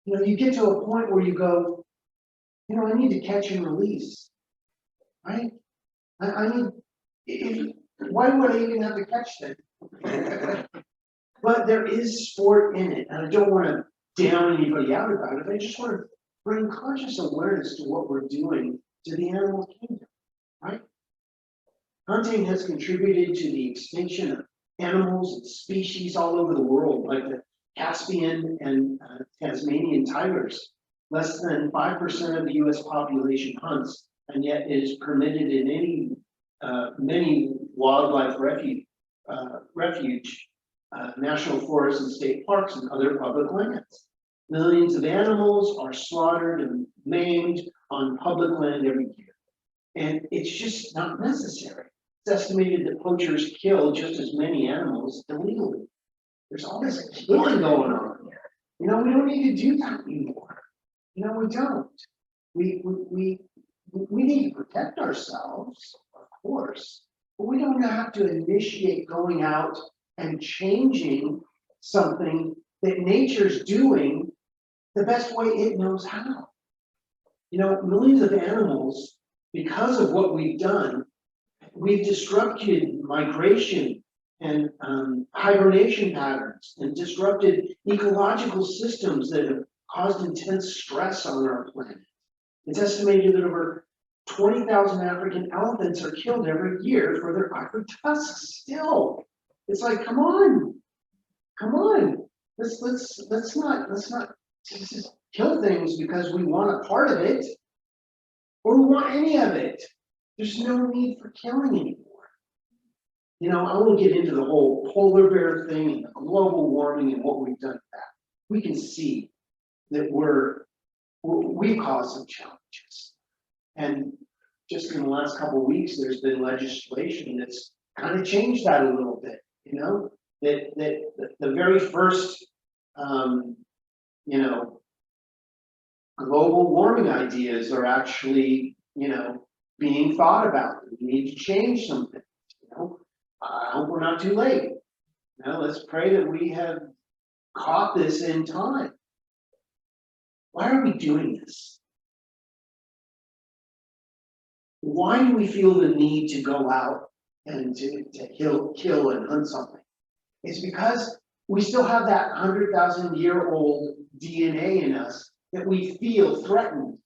You know, you get to a point where you go, you know, I need to catch and release, right? I need, why would I even have to catch them? But there is sport in it, and I don't want to down anybody out about it. I just want to bring conscious awareness to what we're doing to the animal kingdom, right? Hunting has contributed to the extinction of animals and species all over the world, like the Caspian and Tasmanian tigers. Less than 5% of the US population hunts, and yet it is permitted in many wildlife refuge, national forests and state parks and other public lands. Millions of animals are slaughtered and maimed on public land every year. And it's just not necessary. It's estimated that poachers kill just as many animals illegally. There's all this killing going on here. You know, we don't need to do that anymore. You know, we don't. We need to protect ourselves, of course, but we don't have to initiate going out and changing something that nature's doing the best way it knows how. You know, millions of animals, because of what we've done, we've disrupted migration and hibernation patterns and disrupted ecological systems that have caused intense stress on our planet. It's estimated that over 20,000 African elephants are killed every year for their ivory tusks still. It's like, come on. Let's not just kill things because we want a part of it or we want any of it. There's no need for killing anymore. You know, I won't get into the whole polar bear thing and global warming and what we've done with that. We can see that we've caused some challenges. And just in the last couple of weeks, there's been legislation that's kind of changed that a little bit, you know, that the very first, you know, global warming ideas are actually, you know, being thought about. We need to change something, you know. I hope we're not too late. Now let's pray that we have caught this in time. Why are we doing this? Why do we feel the need to go out and to kill and hunt something? It's because we still have that 100,000-year-old DNA in us that we feel threatened.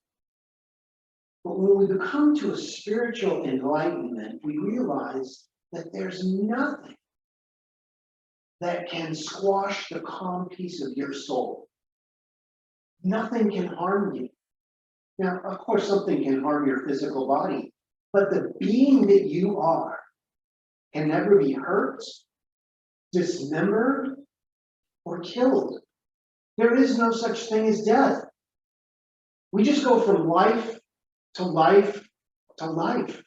But when we come to a spiritual enlightenment, we realize that there's nothing that can squash the calm peace of your soul. Nothing can harm you. Now, of course, something can harm your physical body, but the being that you are can never be hurt, dismembered, or killed. There is no such thing as death. We just go from life to life to life.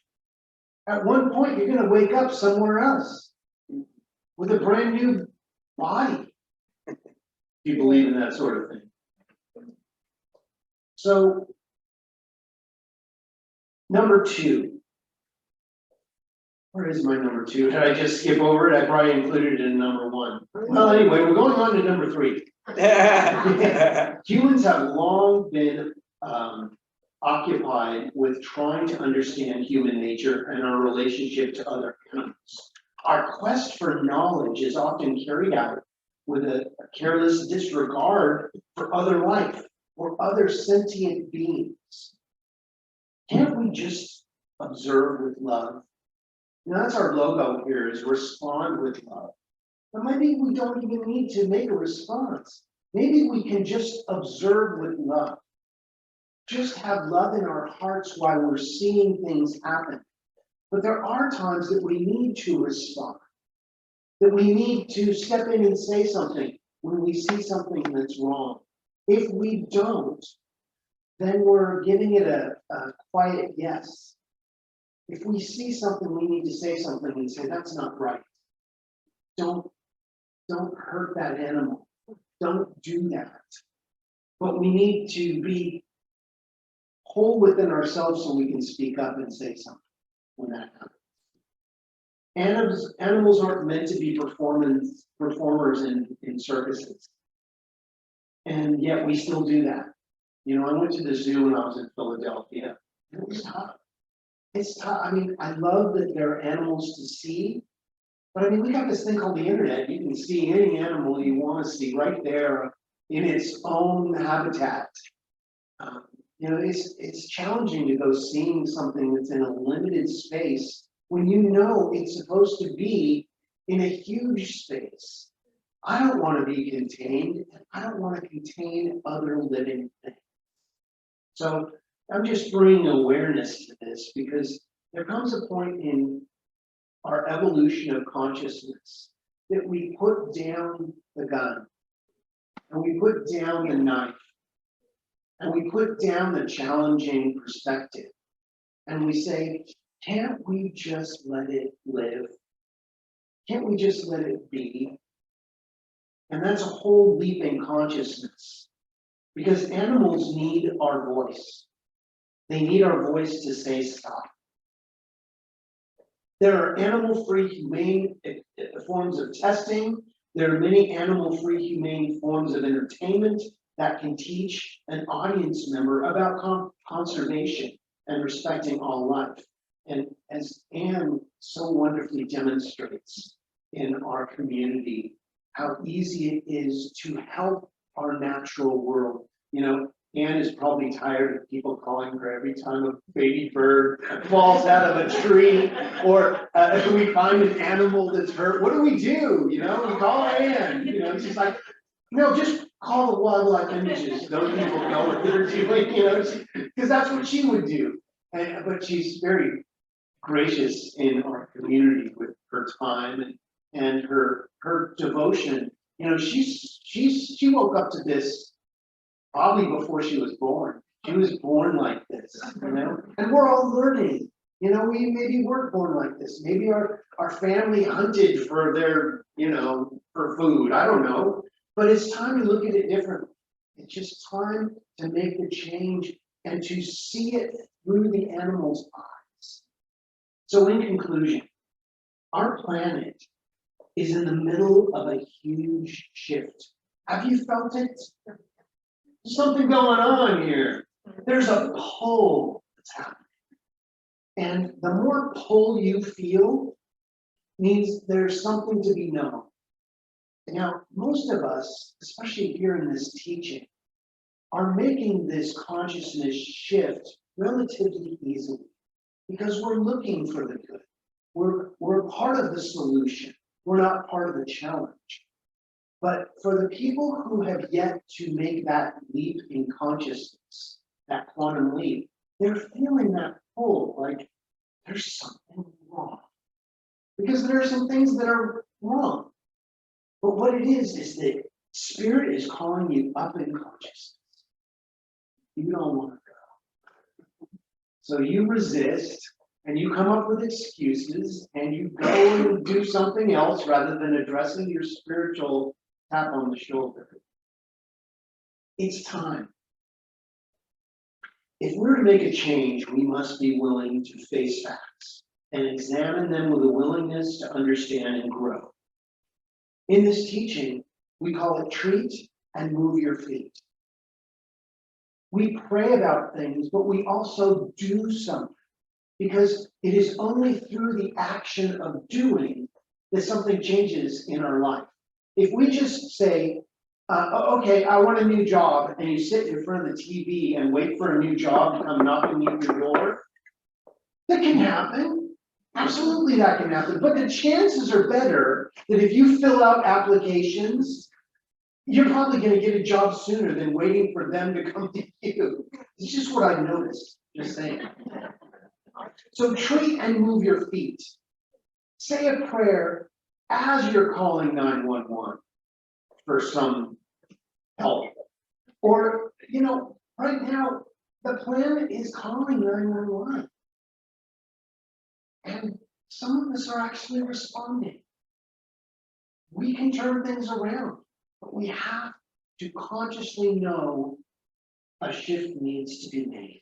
At one point, you're going to wake up somewhere else with a brand new body. If you believe in that sort of thing. So, number 2. Where is my number 2? Did I just skip over it? I probably included it in number 1. Well, anyway, we're going on to number 3. Humans have long been occupied with trying to understand human nature and our relationship to other animals. Our quest for knowledge is often carried out with a careless disregard for other life or other sentient beings. Can't we just observe with love? You know, that's our logo here, is respond with love. But maybe we don't even need to make a response. Maybe we can just observe with love. Just have love in our hearts while we're seeing things happen. But there are times that we need to respond, that we need to step in and say something when we see something that's wrong. If we don't, then we're giving it a quiet yes. If we see something, we need to say something and say, that's not right. Don't hurt that animal. Don't do that. But we need to be hole within ourselves so we can speak up and say something when that happens. Animals aren't meant to be performers in circuses. And yet we still do that. You know, I went to the zoo when I was in Philadelphia. And it was tough. It's tough. I mean, I love that there are animals to see. But I mean, we got this thing called the internet. You can see any animal you want to see right there in its own habitat. You know, it's challenging to go seeing something that's in a limited space when you know it's supposed to be in a huge space. I don't want to be contained, and I don't want to contain other living things. So I'm just bringing awareness to this because there comes a point in our evolution of consciousness that we put down the gun and we put down the knife and we put down the challenging perspective and we say, can't we just let it live? Can't we just let it be? And that's a whole leap in consciousness because animals need our voice. They need our voice to say stop. There are animal-free humane forms of testing. There are many animal-free humane forms of entertainment that can teach an audience member about conservation and respecting all life. And as Anne so wonderfully demonstrates in our community, how easy it is to help our natural world. You know, Anne is probably tired of people calling her every time a baby bird falls out of a tree, or if we find an animal that's hurt, what do? You know, we call Anne, you know, she's like, no, just call the wildlife images. Those people know what they're doing, you know, because that's what she would do. But she's very gracious in our community with her time and her devotion. You know, she woke up to this probably before she was born. She was born like this, you know, and we're all learning. You know, we maybe weren't born like this. Maybe our family hunted for their, you know, for food. I don't know. But it's time to look at it differently. It's just time to make the change and to see it through the animal's eyes. So in conclusion, our planet is in the middle of a huge shift. Have you felt it? There's something going on here. There's a pull that's happening. And the more pull you feel means there's something to be known. Now, most of us, especially here in this teaching, are making this consciousness shift relatively easily because we're looking for the good. We're part of the solution. We're not part of the challenge. But for the people who have yet to make that leap in consciousness, that quantum leap, they're feeling that pull, like there's something wrong. Because there are some things that are wrong. But what it is that spirit is calling you up in consciousness. You don't want to go. So you resist and you come up with excuses and you go and do something else rather than addressing your spiritual tap on the shoulder. It's time. If we're to make a change, we must be willing to face facts and examine them with a willingness to understand and grow. In this teaching, we call it treat and move your feet. We pray about things, but we also do something because it is only through the action of doing that something changes in our life. If we just say, okay, I want a new job, and you sit in front of the TV and wait for a new job to come knocking at your door, that can happen. Absolutely, that can happen. But the chances are better that if you fill out applications, you're probably going to get a job sooner than waiting for them to come to you. It's just what I've noticed. Just saying. So treat and move your feet. Say a prayer as you're calling 911 for some help. Or, you know, right now, the planet is calling 911. And some of us are actually responding. We can turn things around, but we have to consciously know a shift needs to be made.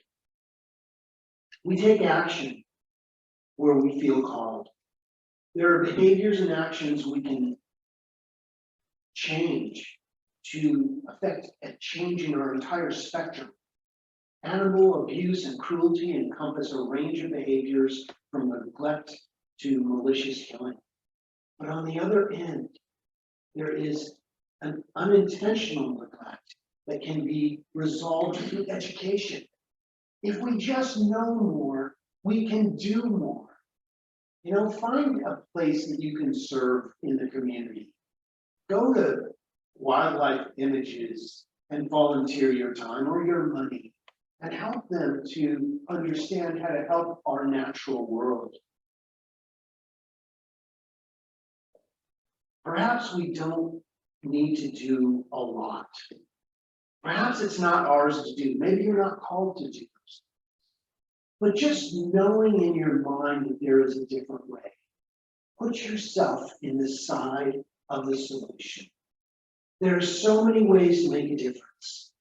We take action where we feel called. There are behaviors and actions we can change to affect a change in our entire spectrum. Animal abuse and cruelty encompass a range of behaviors from neglect to malicious killing. But on the other end, there is an unintentional neglect that can be resolved through education. If we just know more, we can do more. You know, find a place that you can serve in the community. Go to wildlife images and volunteer your time or your money and help them to understand how to help our natural world. Perhaps we don't need to do a lot. Perhaps it's not ours to do. Maybe you're not called to do this. But just knowing in your mind that there is a different way, put yourself in the side of the solution. There are so many ways to make a difference.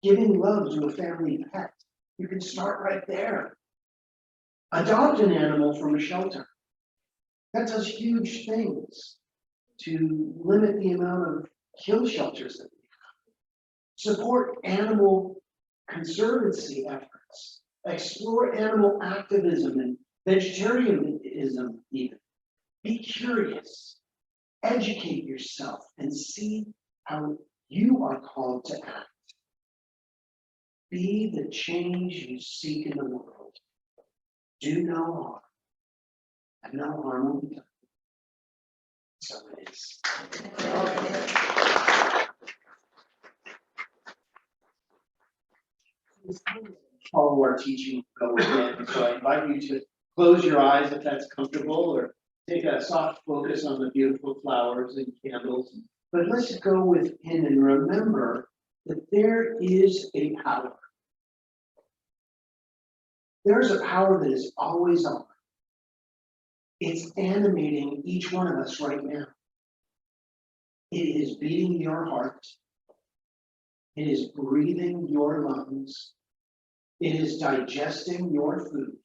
Giving love to a family pet, you can start right there. Adopt an animal from a shelter. That does huge things to limit the amount of kill shelters that we have. Support animal conservancy efforts. Explore animal activism and vegetarianism even. Be curious. Educate yourself and see how you are called to act. Be the change you seek in the world. Do no harm, and no harm will be done. So it is. Follow our teaching go again. So I invite you to close your eyes if that's comfortable, or take a soft focus on the beautiful flowers and candles. But let's go within and remember that there is a power. There's a power that is always on. It's animating each one of us right now. It is beating your heart. It is breathing your lungs. It is digesting your food.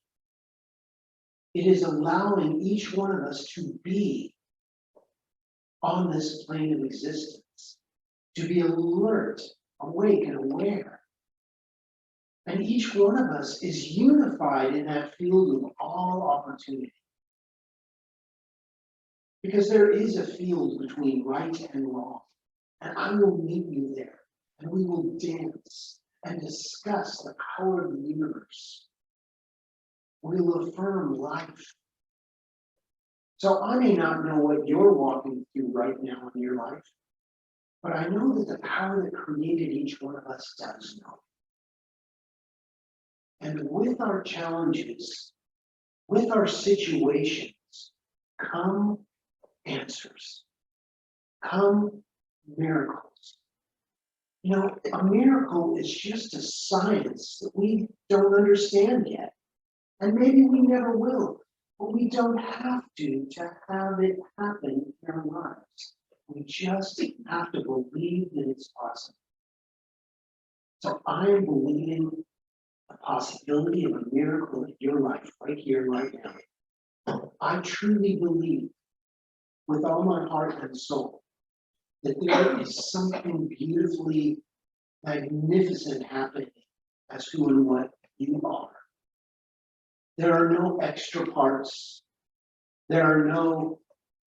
It is allowing each one of us to be on this plane of existence, to be alert, awake, and aware. And each one of us is unified in that field of all opportunity. Because there is a field between right and wrong. And I will meet you there. And we will dance and discuss the power of the universe. We will affirm life. So I may not know what you're walking through right now in your life, but I know that the power that created each one of us does know. And with our challenges, with our situations, come answers, come miracles. You know, a miracle is just a science that we don't understand yet. And maybe we never will, but we don't have to have it happen in our lives. We just have to believe that it's possible. So I am believing the possibility of a miracle in your life right here, right now. I truly believe with all my heart and soul that there is something beautifully magnificent happening as who and what you are. There are no extra parts. There are no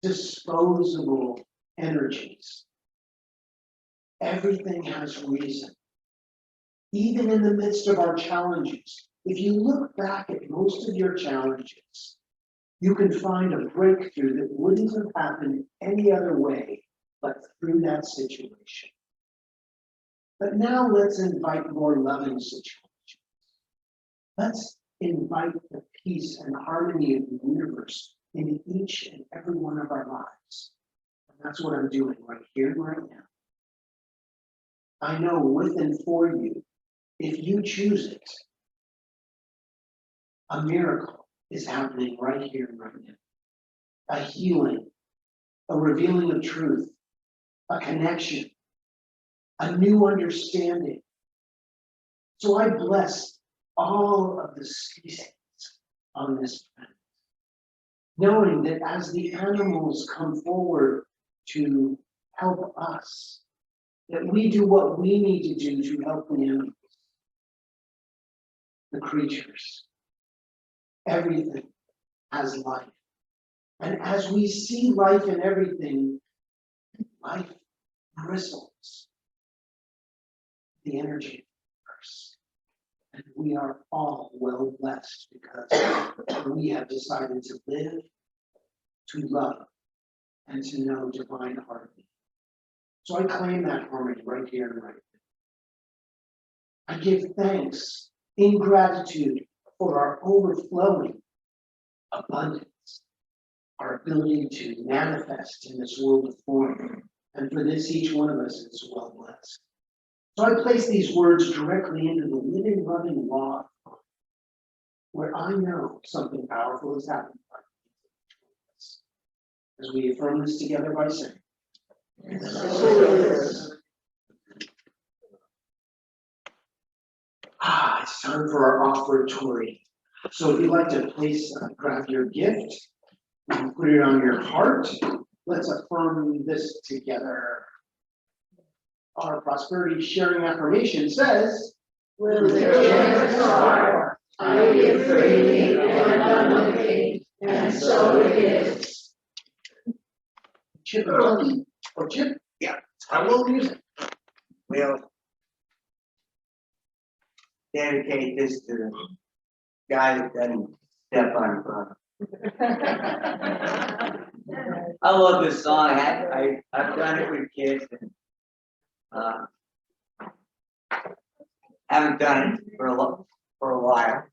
disposable energies. Everything has reason. Even in the midst of our challenges, if you look back at most of your challenges, you can find a breakthrough that wouldn't have happened any other way but through that situation. But now let's invite more loving situations. Let's invite the peace and harmony of the universe in each and every one of our lives. And that's what I'm doing right here and right now. I know with and for you, if you choose it, a miracle is happening right here and right now. A healing, a revealing of truth, a connection, a new understanding. So I bless all of the species on this planet. Knowing that as the animals come forward to help us, that we do what we need to do to help the animals, the creatures. Everything has life. And as we see life in everything, life bristles the energy of the universe. And we are all well blessed because we have decided to live, to love, and to know divine harmony. So I claim that harmony right here and right now. I give thanks in gratitude for our overflowing abundance, our ability to manifest in this world of form. And for this, each one of us is well blessed. So I place these words directly into the living, loving law, where I know something powerful is happening. As we affirm this together by saying, it's time for our offertory. So if you'd like to place, grab your gift, and put it on your heart, let's affirm this together. Our prosperity sharing affirmation says, With a generous heart, I give freely and abundantly, and so it is. Chip and Tony, or Chip? Yeah. I will music. We'll dedicate this to the guy that doesn't step on front. I love this song. I've done it with kids and haven't done it for a while.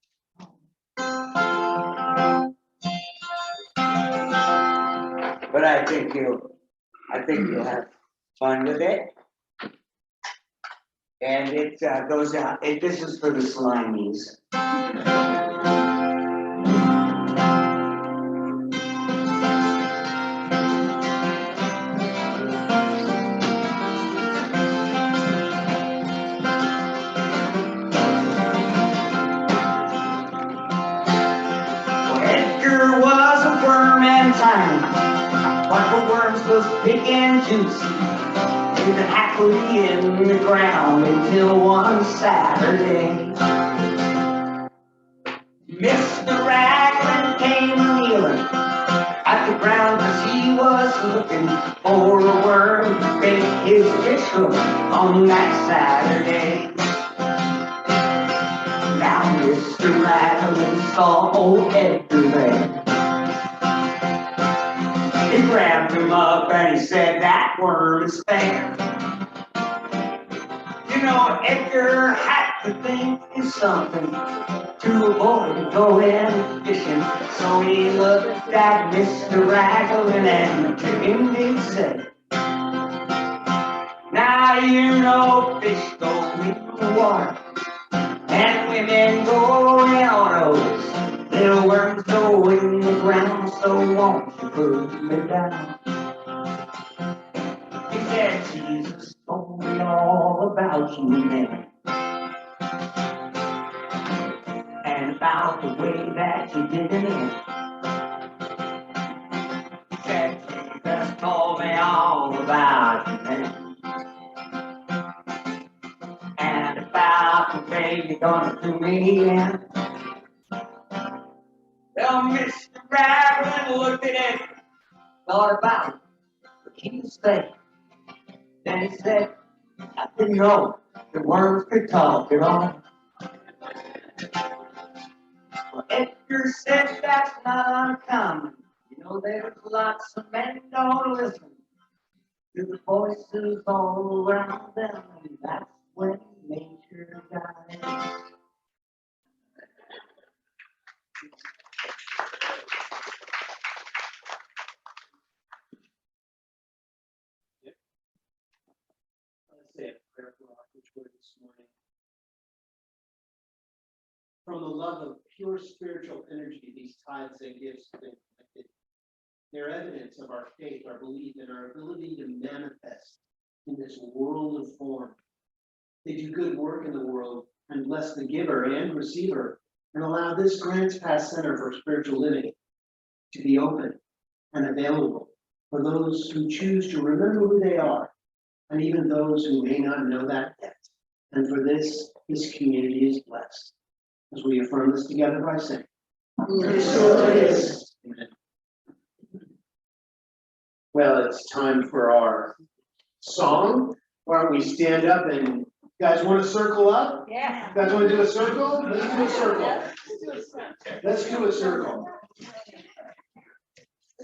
But I think you'll have fun with it. And it goes out. This is for the Slimies. Edgar was a worm and tiny, but the worms was big and juicy. Living happily in the ground until one Saturday. Mr. Raglan came a-kneeling at the ground 'cause he was looking for a worm to bait his fish hook on that Saturday. Now Mr. Raglan saw old Edgar there. He grabbed him up and he said, "That worm is fair." You know, Edgar had to think of something to avoid going fishing. So he looked at Mr. Raglan and to him he said, "Now you know fish go in the water, and women go in autos. Little worms go in the ground, so won't you put me down?" He said, "Jesus told me all about you, man, and about the way that you did it in." He said, "Jesus told me all about you, man, and about the way you're gonna do me in." Well, Mr. Raglan looked at it, thought about it, but he was saying. Then he said, "I didn't know the worms could talk at all." Well, Edgar said that's not uncommon. You know, there's lots of men don't listen to the voices all around them, and that's when nature dies. Let's say a prayer for our offertory this morning. From the love of pure spiritual energy, these tithes and gifts have been collected. They're evidence of our faith, our belief, and our ability to manifest in this world of form. They do good work in the world and bless the giver and receiver, and allow this Grants Pass Center for Spiritual Living to be open and available for those who choose to remember who they are, and even those who may not know that yet. And for this community is blessed. As we affirm this together by saying, So it is. Amen. Well, it's time for our song. Why don't we stand up and, you guys want to circle up? Yeah. You guys want to do a circle? Let's do a circle. Let's do a circle.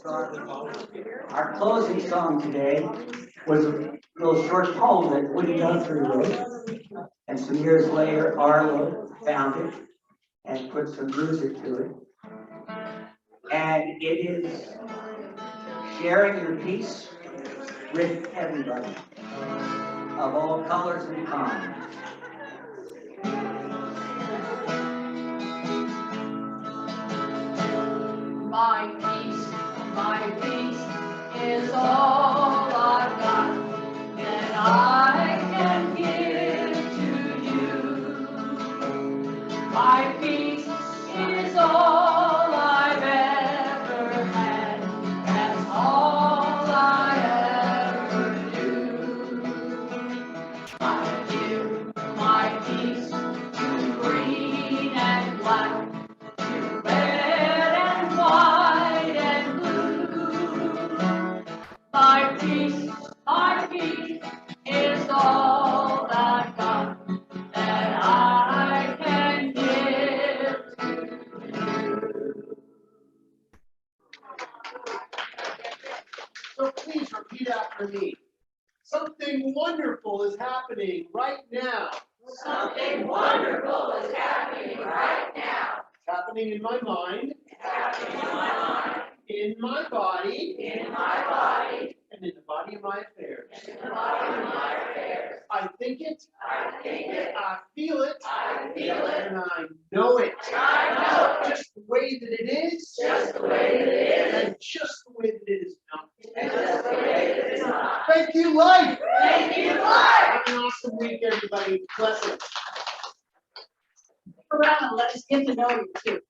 Our closing song today was a little short poem that Woody Guthrie wrote. And some years later, Arlo found it and put some music to it. And it is sharing your peace with everybody of all colors and kinds. My peace is all I've got, and I can give to you. My peace is all I've ever had, that's all I ever knew. I give my peace to green and black, to red and white and blue. My peace is all I've got, that I can give to you. So please repeat after me. Something wonderful is happening right now. Something wonderful is happening right now. It's happening in my mind, It's happening in my mind, in my body, in my body, and in the body of my affairs. in the body of my affairs. I think it, I think it, I feel it, I feel it, and I know it. I know it, Just the way that it is, just the way that it is, and just the way that it is not. and just the way that it's not. Thank you, life. Thank you, life. Have an awesome week, everybody. Blessings. Around and let us get to know you too.